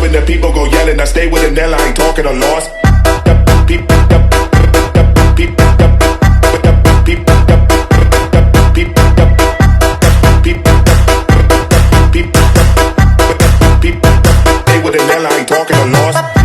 when the people go yelling. I stay with a Nella, I ain't talking a loss. Stay with a Nella, I ain't talking a loss.